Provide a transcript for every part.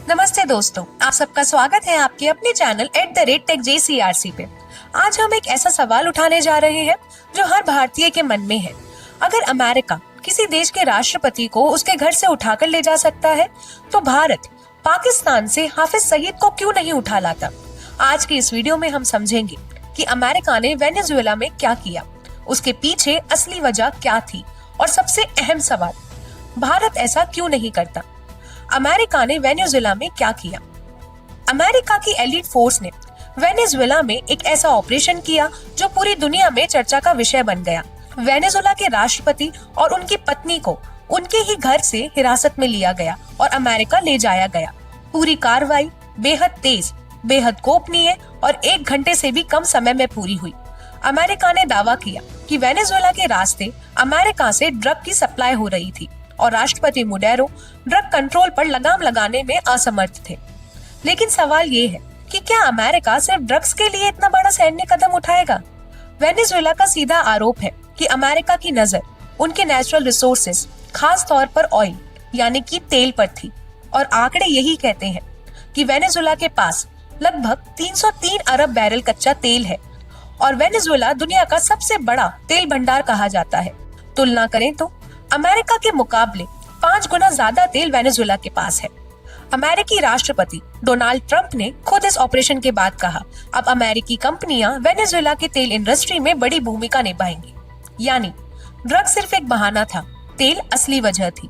नमस्ते दोस्तों, आप सबका स्वागत है आपके अपने चैनल @techjcrc पे। आज हम एक ऐसा सवाल उठाने जा रहे हैं जो हर भारतीय के मन में है। अगर अमेरिका किसी देश के राष्ट्रपति को उसके घर से उठाकर ले जा सकता है, तो भारत पाकिस्तान से हाफिज सईद को क्यों नहीं उठा लाता? आज की इस वीडियो में हम समझेंगे कि अमेरिका ने वेनेजुएला में क्या किया, उसके पीछे असली वजह क्या थी और सबसे अहम सवाल, भारत ऐसा क्यों नहीं करता? अमेरिका ने वेनेजुएला में क्या किया? अमेरिका की एलीट फोर्स ने वेनेजुएला में एक ऐसा ऑपरेशन किया जो पूरी दुनिया में चर्चा का विषय बन गया। वेनेजुएला के राष्ट्रपति और उनकी पत्नी को उनके ही घर से हिरासत में लिया गया और अमेरिका ले जाया गया। पूरी कार्रवाई बेहद तेज, बेहद गोपनीय और 1 घंटे से भी कम समय में पूरी हुई। अमेरिका ने दावा किया कि वेनेजुएला के रास्ते अमेरिका से ड्रग की सप्लाई हो रही थी और राष्ट्रपति मुडेरो ड्रग कंट्रोल पर लगाम लगाने में असमर्थ थे। लेकिन सवाल ये है कि क्या अमेरिका सिर्फ ड्रग्स के लिए इतना बड़ा सैन्य कदम उठाएगा? वेनेजुएला का सीधा आरोप है कि अमेरिका की नजर उनके नेचुरल रिसोर्सेज, खास तौर पर ऑयल यानी कि तेल पर थी, और आंकड़े यही कहते हैं कि वेनेजुएला के पास लगभग 303 अरब बैरल कच्चा तेल है और वेनेजुएला दुनिया का सबसे बड़ा तेल भंडार कहा जाता है। तुलना करें तो अमेरिका के मुकाबले 5 गुना ज्यादा तेल वेनेजुएला के पास है। अमेरिकी राष्ट्रपति डोनाल्ड ट्रंप ने खुद इस ऑपरेशन के बाद कहा, अब अमेरिकी कंपनियां वेनेजुएला के तेल इंडस्ट्री में बड़ी भूमिका निभाएंगी। यानी ड्रग सिर्फ एक बहाना था, तेल असली वजह थी।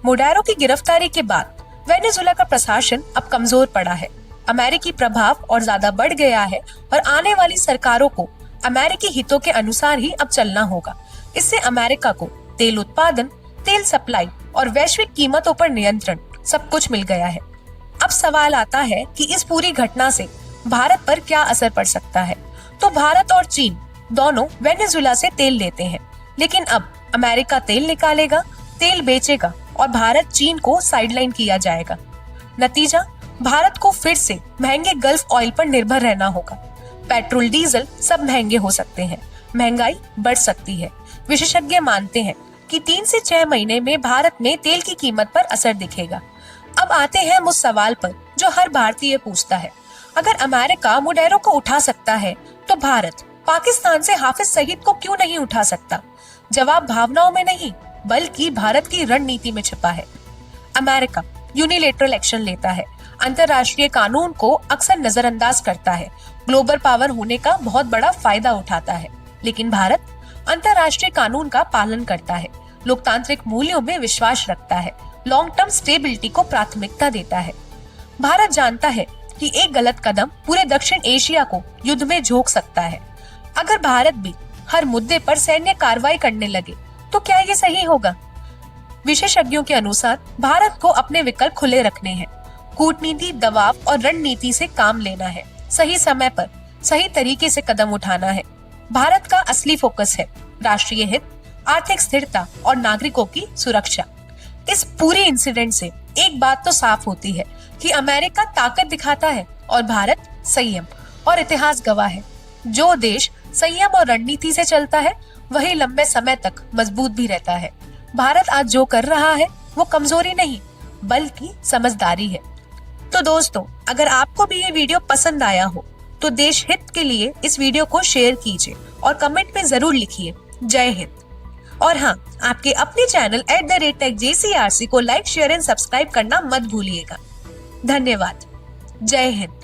मुडेरो की गिरफ्तारी के बाद वेनेजुएला का प्रशासन अब कमजोर पड़ा है, अमेरिकी प्रभाव और ज्यादा बढ़ गया है और आने वाली सरकारों को अमेरिकी हितों के अनुसार ही अब चलना होगा। इससे अमेरिका को तेल उत्पादन, तेल सप्लाई और वैश्विक कीमतों पर नियंत्रण सब कुछ मिल गया है। अब सवाल आता है कि इस पूरी घटना से भारत पर क्या असर पड़ सकता है। तो भारत और चीन दोनों वेनेजुएला से तेल लेते हैं, लेकिन अब अमेरिका तेल निकालेगा, तेल बेचेगा और भारत चीन को साइडलाइन किया जाएगा। नतीजा, भारत को फिर से महंगे गल्फ ऑयल पर निर्भर रहना होगा। पेट्रोल, डीजल सब महंगे हो सकते हैं, महंगाई बढ़ सकती है। विशेषज्ञ मानते हैं कि 3 से 6 महीने में भारत में तेल की कीमत पर असर दिखेगा। अब आते हैं उस सवाल पर जो हर भारतीय पूछता है, अगर अमेरिका मुडेरो को उठा सकता है, तो भारत पाकिस्तान से हाफिज सईद को क्यों नहीं उठा सकता? जवाब भावनाओं में नहीं, बल्कि भारत की रणनीति में छिपा है। अमेरिका यूनिलेटरल एक्शन लेता है, अंतरराष्ट्रीय कानून को अक्सर नजरअंदाज करता है, ग्लोबल पावर होने का बहुत बड़ा फायदा उठाता है। लेकिन भारत अंतरराष्ट्रीय कानून का पालन करता है, लोकतांत्रिक मूल्यों में विश्वास रखता है, लॉन्ग टर्म स्टेबिलिटी को प्राथमिकता देता है। भारत जानता है कि एक गलत कदम पूरे दक्षिण एशिया को युद्ध में झोंक सकता है। अगर भारत भी हर मुद्दे पर सैन्य कार्रवाई करने लगे, तो क्या ये सही होगा? विशेषज्ञों के अनुसार भारत को अपने विकल्प खुले रखने हैं, कूटनीति, दबाव और रणनीति से काम लेना है, सही समय पर सही तरीके से कदम उठाना है। भारत का असली फोकस है राष्ट्रीय हित, आर्थिक स्थिरता और नागरिकों की सुरक्षा। इस पूरे इंसिडेंट से एक बात तो साफ होती है कि अमेरिका ताकत दिखाता है और भारत संयम, और इतिहास गवाह है, जो देश संयम और रणनीति से चलता है वही लंबे समय तक मजबूत भी रहता है। भारत आज जो कर रहा है वो कमजोरी नहीं, बल्कि समझदारी है। तो दोस्तों, अगर आपको भी ये वीडियो पसंद आया हो तो देश हित के लिए इस वीडियो को शेयर कीजिए और कमेंट में जरूर लिखिए जय हिंद। और हाँ, आपके अपने चैनल @techjcrc को लाइक, शेयर एंड सब्सक्राइब करना मत भूलिएगा। धन्यवाद। जय हिंद।